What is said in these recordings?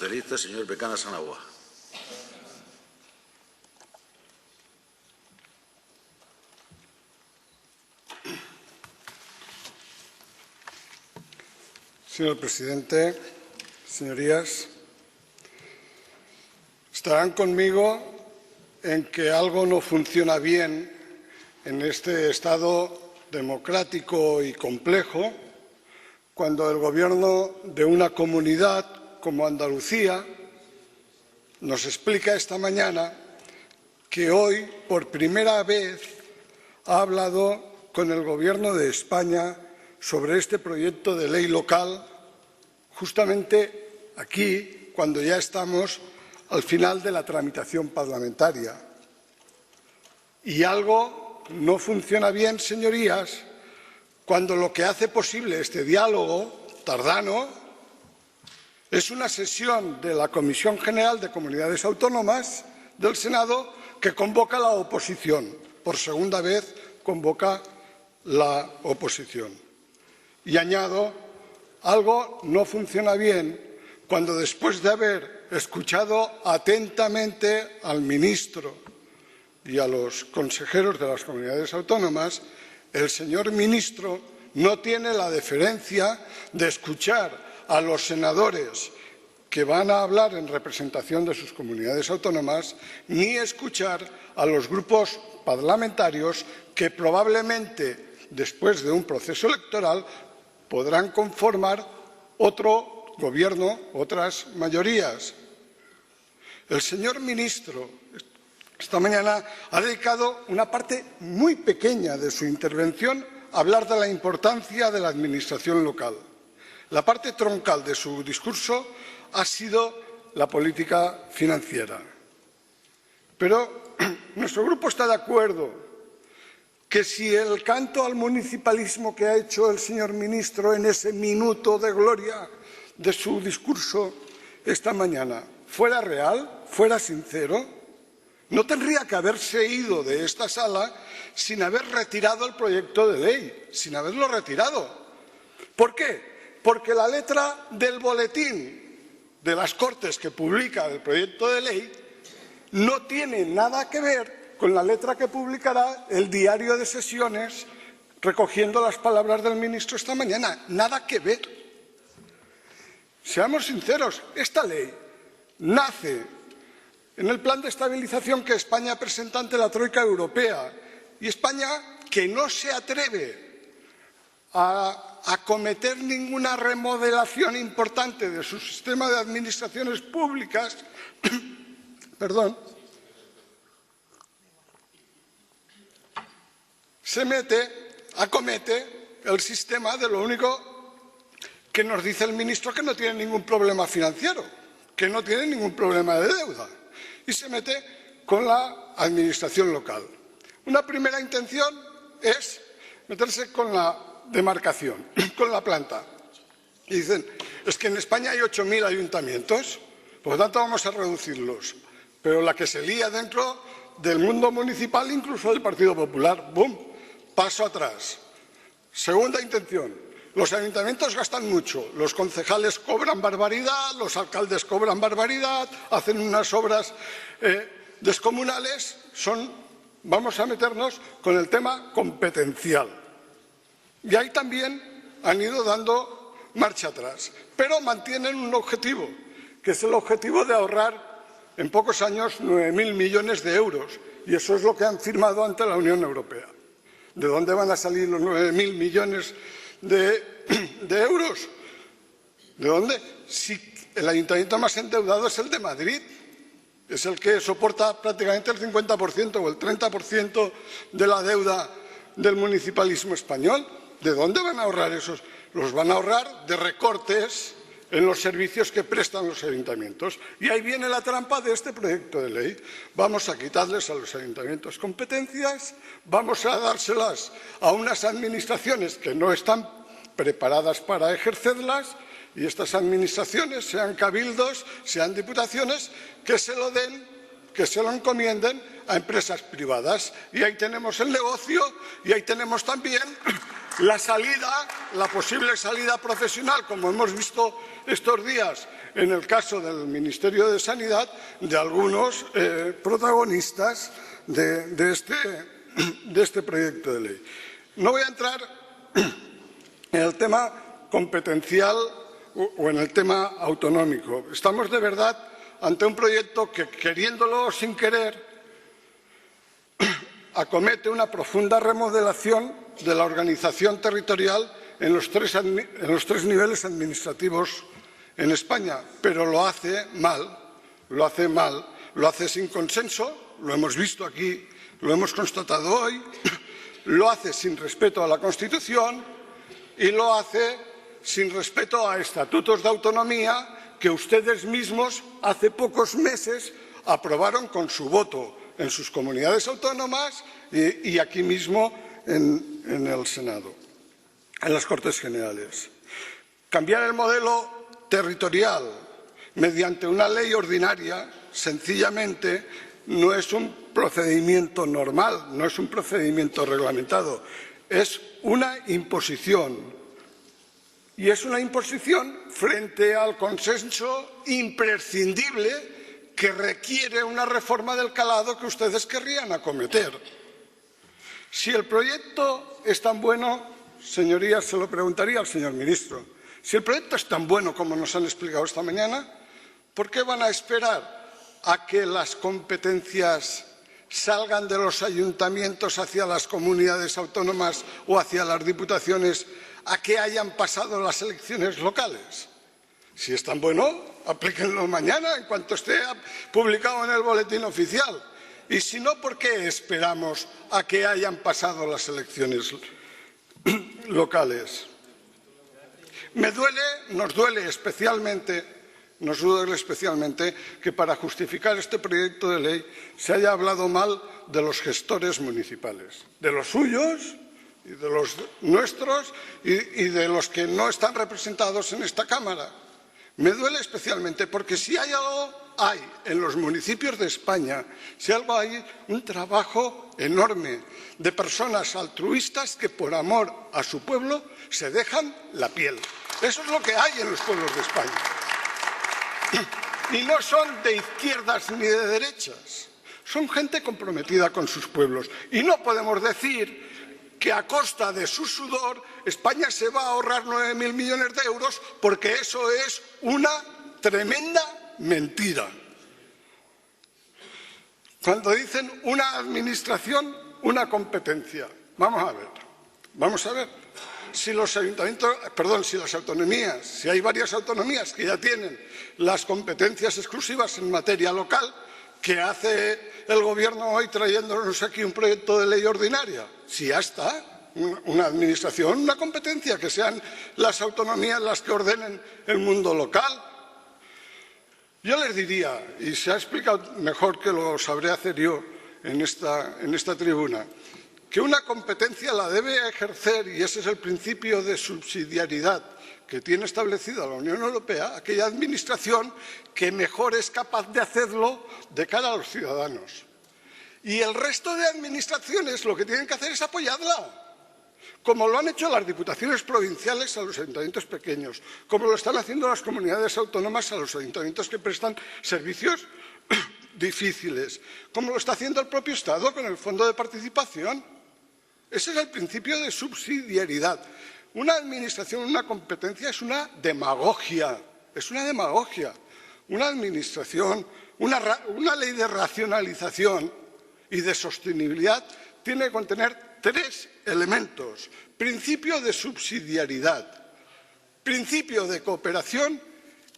Socialistas, señor Becana Sanagua. Señor presidente, señorías, estarán conmigo en que algo no funciona bien en este Estado democrático y complejo cuando el Gobierno de una comunidad como Andalucía nos explica esta mañana que hoy, por primera vez, ha hablado con el Gobierno de España sobre este proyecto de ley local, justamente aquí, cuando ya estamos al final de la tramitación parlamentaria. Y algo no funciona bien, señorías, cuando lo que hace posible este diálogo tardano es una sesión de la Comisión General de Comunidades Autónomas del Senado que convoca la oposición. Por segunda vez convoca la oposición. Y añado, algo no funciona bien cuando, después de haber escuchado atentamente al ministro y a los consejeros de las comunidades autónomas, el señor ministro no tiene la deferencia de escuchar a los senadores que van a hablar en representación de sus comunidades autónomas, ni escuchar a los grupos parlamentarios que probablemente, después de un proceso electoral, podrán conformar otro gobierno, otras mayorías. El señor ministro esta mañana ha dedicado una parte muy pequeña de su intervención a hablar de la importancia de la administración local. La parte troncal de su discurso ha sido la política financiera. Pero nuestro grupo está de acuerdo que si el canto al municipalismo que ha hecho el señor ministro en ese minuto de gloria de su discurso esta mañana fuera real, fuera sincero, no tendría que haberse ido de esta sala sin haber retirado el proyecto de ley, sin haberlo retirado. ¿Por qué? Porque la letra del boletín de las Cortes que publica el proyecto de ley no tiene nada que ver con la letra que publicará el diario de sesiones recogiendo las palabras del ministro esta mañana. Nada que ver. Seamos sinceros, esta ley nace en el plan de estabilización que España presenta ante la Troika Europea y España, que no se atreve a acometer ninguna remodelación importante de su sistema de administraciones públicas, acomete el sistema de lo único que nos dice el ministro, que no tiene ningún problema financiero, que no tiene ningún problema de deuda, y se mete con la administración local. Una primera intención es meterse con la demarcación, con la planta. Y dicen, es que en España hay 8.000 ayuntamientos, por lo tanto vamos a reducirlos. Pero la que se lía dentro del mundo municipal, incluso del Partido Popular, ¡bum!, paso atrás. Segunda intención, los ayuntamientos gastan mucho, los concejales cobran barbaridad, los alcaldes cobran barbaridad, hacen unas obras descomunales, vamos a meternos con el tema competencial. Y ahí también han ido dando marcha atrás, pero mantienen un objetivo, que es el objetivo de ahorrar en pocos años 9.000 millones de euros, y eso es lo que han firmado ante la Unión Europea. ¿De dónde van a salir los 9.000 millones de euros? ¿De dónde? Si el ayuntamiento más endeudado es el de Madrid, es el que soporta prácticamente el 50% o el 30% de la deuda del municipalismo español. ¿De dónde van a ahorrar esos? Los van a ahorrar de recortes en los servicios que prestan los ayuntamientos. Y ahí viene la trampa de este proyecto de ley. Vamos a quitarles a los ayuntamientos competencias, vamos a dárselas a unas administraciones que no están preparadas para ejercerlas, y estas administraciones, sean cabildos, sean diputaciones, que se lo den, que se lo encomienden a empresas privadas. Y ahí tenemos el negocio, y ahí tenemos también la posible salida profesional, como hemos visto estos días en el caso del Ministerio de Sanidad, de algunos protagonistas de este proyecto de ley. No voy a entrar en el tema competencial o en el tema autonómico. Estamos de verdad ante un proyecto que, queriéndolo o sin querer, acomete una profunda remodelación de la organización territorial en los tres niveles administrativos en España, pero lo hace mal, lo hace sin consenso, lo hemos visto aquí, lo hemos constatado hoy, lo hace sin respeto a la Constitución y lo hace sin respeto a estatutos de autonomía que ustedes mismos hace pocos meses aprobaron con su voto en sus comunidades autónomas y aquí mismo en el Senado, en las Cortes Generales. Cambiar el modelo territorial mediante una ley ordinaria, sencillamente, no es un procedimiento normal, no es un procedimiento reglamentado, es una imposición. Y es una imposición frente al consenso imprescindible que requiere una reforma del calado que ustedes querrían acometer. Si el proyecto es tan bueno, señorías, se lo preguntaría al señor ministro, si el proyecto es tan bueno como nos han explicado esta mañana, ¿por qué van a esperar a que las competencias salgan de los ayuntamientos hacia las comunidades autónomas o hacia las diputaciones a que hayan pasado las elecciones locales? Si es tan bueno, aplíquenlo mañana en cuanto esté publicado en el boletín oficial. Y si no, ¿por qué esperamos a que hayan pasado las elecciones locales? Nos duele especialmente que para justificar este proyecto de ley se haya hablado mal de los gestores municipales, de los suyos y de los nuestros y de los que no están representados en esta Cámara. Me duele especialmente porque si hay algo en los municipios de España, si algo hay, un trabajo enorme de personas altruistas que por amor a su pueblo se dejan la piel. Eso es lo que hay en los pueblos de España. Y no son de izquierdas ni de derechas, son gente comprometida con sus pueblos. Y no podemos decir que a costa de su sudor España se va a ahorrar 9.000 millones de euros, porque eso es una tremenda mentira. Cuando dicen una administración, una competencia, vamos a ver. Si las autonomías, si hay varias autonomías que ya tienen las competencias exclusivas en materia local, ¿qué hace el Gobierno hoy trayéndonos aquí un proyecto de ley ordinaria? Si ya está, una administración, una competencia, que sean las autonomías las que ordenen el mundo local. Yo les diría, y se ha explicado mejor que lo sabré hacer yo en esta tribuna, que una competencia la debe ejercer, y ese es el principio de subsidiariedad que tiene establecida la Unión Europea, aquella administración que mejor es capaz de hacerlo de cara a los ciudadanos. Y el resto de administraciones lo que tienen que hacer es apoyarla, como lo han hecho las diputaciones provinciales a los ayuntamientos pequeños, como lo están haciendo las comunidades autónomas a los ayuntamientos que prestan servicios difíciles, como lo está haciendo el propio Estado con el Fondo de Participación. Ese es el principio de subsidiariedad. Una administración, una competencia es una demagogia, Una administración, una ley de racionalización y de sostenibilidad tiene que contener 3 elementos: principio de subsidiariedad, principio de cooperación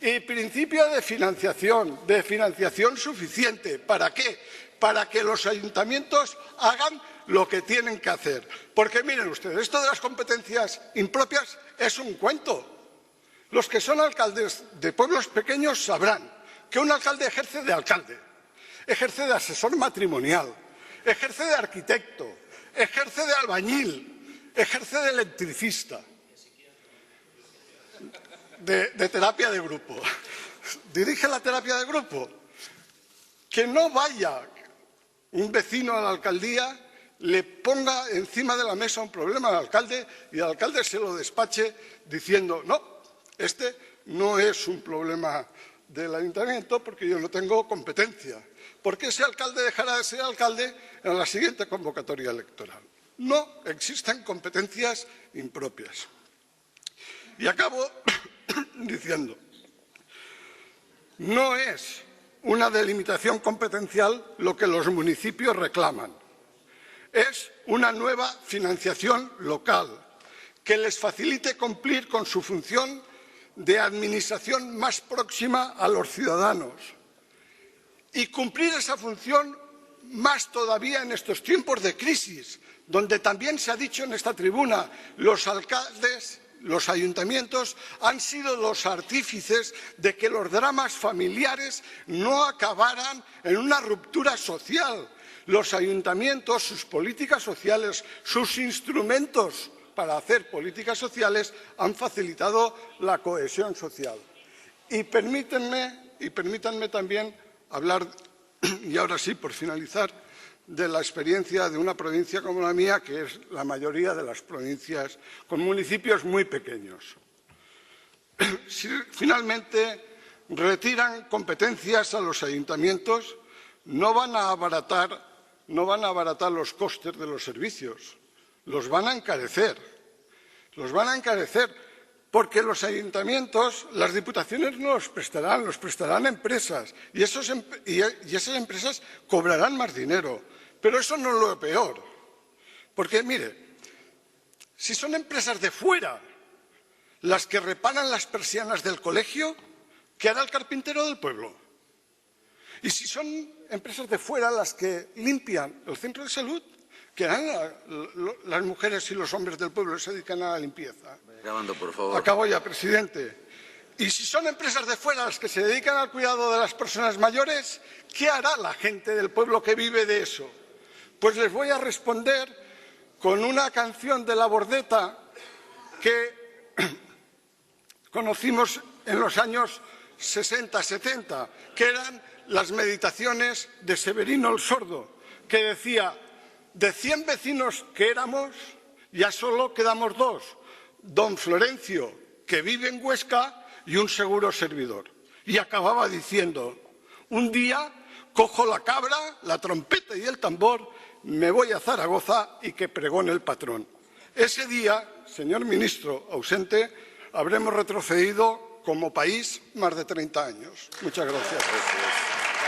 y principio de financiación suficiente. ¿Para qué? Para que los ayuntamientos hagan lo que tienen que hacer. Porque miren ustedes, esto de las competencias impropias es un cuento. Los que son alcaldes de pueblos pequeños sabrán que un alcalde ejerce de alcalde, ejerce de asesor matrimonial, ejerce de arquitecto, ejerce de albañil, ejerce de electricista, de terapia de grupo. Dirige la terapia de grupo. Que no vaya un vecino a la alcaldía le ponga encima de la mesa un problema al alcalde y el alcalde se lo despache diciendo no, este no es un problema del ayuntamiento porque yo no tengo competencia, porque ese alcalde dejará de ser alcalde en la siguiente convocatoria electoral. No existen competencias impropias. Y acabo diciendo, no es una delimitación competencial lo que los municipios reclaman. Es una nueva financiación local que les facilite cumplir con su función de administración más próxima a los ciudadanos y cumplir esa función más todavía en estos tiempos de crisis, donde también se ha dicho en esta tribuna, los alcaldes, los ayuntamientos han sido los artífices de que los dramas familiares no acabaran en una ruptura social. Los ayuntamientos, sus políticas sociales, sus instrumentos para hacer políticas sociales han facilitado la cohesión social. Y permítanme también hablar, y ahora sí, por finalizar, de la experiencia de una provincia como la mía, que es la mayoría de las provincias con municipios muy pequeños. Si finalmente retiran competencias a los ayuntamientos, no van a abaratar los costes de los servicios, los van a encarecer. Los van a encarecer porque los ayuntamientos, las diputaciones no los prestarán empresas y esas empresas cobrarán más dinero. Pero eso no es lo peor, porque, mire, si son empresas de fuera las que reparan las persianas del colegio, ¿qué hará el carpintero del pueblo? Y si son empresas de fuera las que limpian el centro de salud, ¿qué harán las mujeres y los hombres del pueblo que se dedican a la limpieza? Acabando, por favor. Acabo ya, presidente. Y si son empresas de fuera las que se dedican al cuidado de las personas mayores, ¿qué hará la gente del pueblo que vive de eso? Pues les voy a responder con una canción de La Bordeta que conocimos en los años 60-70, que eran las meditaciones de Severino el Sordo, que decía, de 100 vecinos que éramos, ya solo quedamos 2, don Florencio, que vive en Huesca, y un seguro servidor. Y acababa diciendo, un día cojo la cabra, la trompeta y el tambor, me voy a Zaragoza y que pregone el patrón. Ese día, señor ministro ausente, habremos retrocedido como país más de 30 años. Muchas gracias.